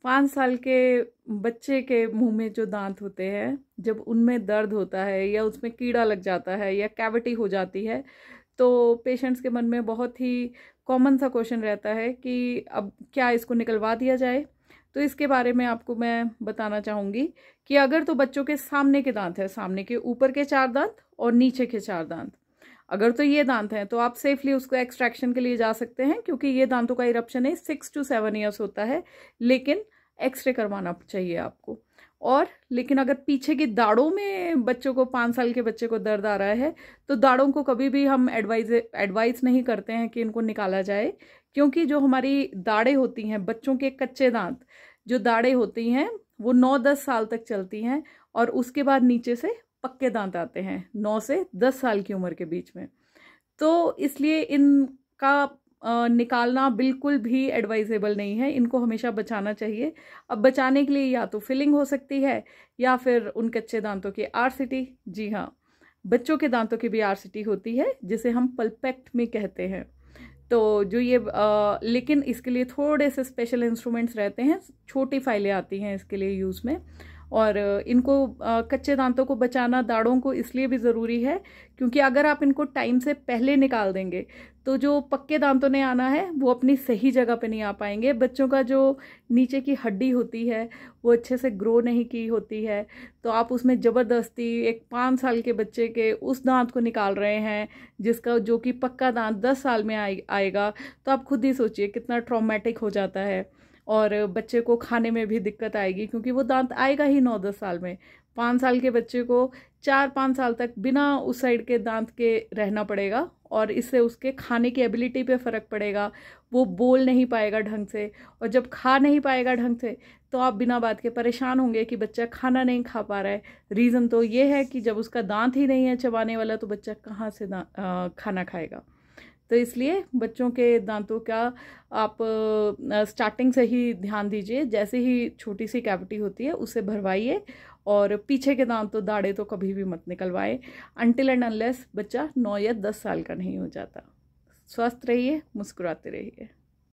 5 साल के बच्चे के मुंह में जो दांत होते हैं, जब उनमें दर्द होता है या उसमें कीड़ा लग जाता है या कैविटी हो जाती है, तो पेशेंट्स के मन में बहुत ही कॉमन सा क्वेश्चन रहता है कि अब क्या इसको निकलवा दिया जाए। तो इसके बारे में आपको मैं बताना चाहूँगी कि अगर तो बच्चों के सामने के दांत है, सामने के ऊपर के 4 दांत और नीचे के 4 दांत, अगर तो ये दांत हैं तो आप सेफली उसको एक्सट्रैक्शन के लिए जा सकते हैं, क्योंकि ये दांतों का इरप्शन है 6 to 7 ईयर्स होता है, लेकिन एक्सरे करवाना चाहिए आपको। और लेकिन अगर पीछे की दाढ़ों में बच्चों को, 5 साल के बच्चे को दर्द आ रहा है, तो दाढ़ों को कभी भी हम एडवाइस नहीं करते हैं कि इनको निकाला जाए, क्योंकि जो हमारी दाढ़ें होती हैं, बच्चों के कच्चे दांत जो दाढ़ें होती हैं वो 9-10 साल तक चलती हैं, और उसके बाद नीचे से पक्के दांत आते हैं 9 से 10 साल की उम्र के बीच में। तो इसलिए इनका निकालना बिल्कुल भी एडवाइजेबल नहीं है, इनको हमेशा बचाना चाहिए। अब बचाने के लिए या तो फिलिंग हो सकती है या फिर उन कच्चे दांतों की आरसीटी। जी हाँ, बच्चों के दांतों की भी आरसीटी होती है, जिसे हम पल्पेक्टमी कहते हैं। तो जो ये लेकिन इसके लिए थोड़े से स्पेशल इंस्ट्रूमेंट्स रहते हैं, छोटी फाइलें आती हैं इसके लिए यूज़ में। और इनको कच्चे दांतों को बचाना दाढ़ों को इसलिए भी ज़रूरी है, क्योंकि अगर आप इनको टाइम से पहले निकाल देंगे तो जो पक्के दांतों ने आना है वो अपनी सही जगह पे नहीं आ पाएंगे। बच्चों का जो नीचे की हड्डी होती है वो अच्छे से ग्रो नहीं की होती है, तो आप उसमें ज़बरदस्ती एक 5 साल के बच्चे के उस दांत को निकाल रहे हैं, जिसका जो कि पक्का दांत 10 साल में आएगा। तो आप खुद ही सोचिए कितना ट्रॉमेटिक हो जाता है, और बच्चे को खाने में भी दिक्कत आएगी, क्योंकि वो दांत आएगा ही 9-10 साल में। 5 साल के बच्चे को 4-5 साल तक बिना उस साइड के दांत के रहना पड़ेगा, और इससे उसके खाने की एबिलिटी पे फ़र्क पड़ेगा। वो बोल नहीं पाएगा ढंग से, और जब खा नहीं पाएगा ढंग से तो आप बिना बात के परेशान होंगे कि बच्चा खाना नहीं खा पा रहा है। रीज़न तो ये है कि जब उसका दांत ही नहीं है चबाने वाला, तो बच्चा कहाँ से खाना खाएगा। तो इसलिए बच्चों के दांतों का आप स्टार्टिंग से ही ध्यान दीजिए। जैसे ही छोटी सी कैविटी होती है उसे भरवाइए, और पीछे के दांत तो दाढ़े तो कभी भी मत निकलवाए अनटिल एंड अनलेस बच्चा 9 या 10 साल का नहीं हो जाता। स्वस्थ रहिए, मुस्कुराते रहिए।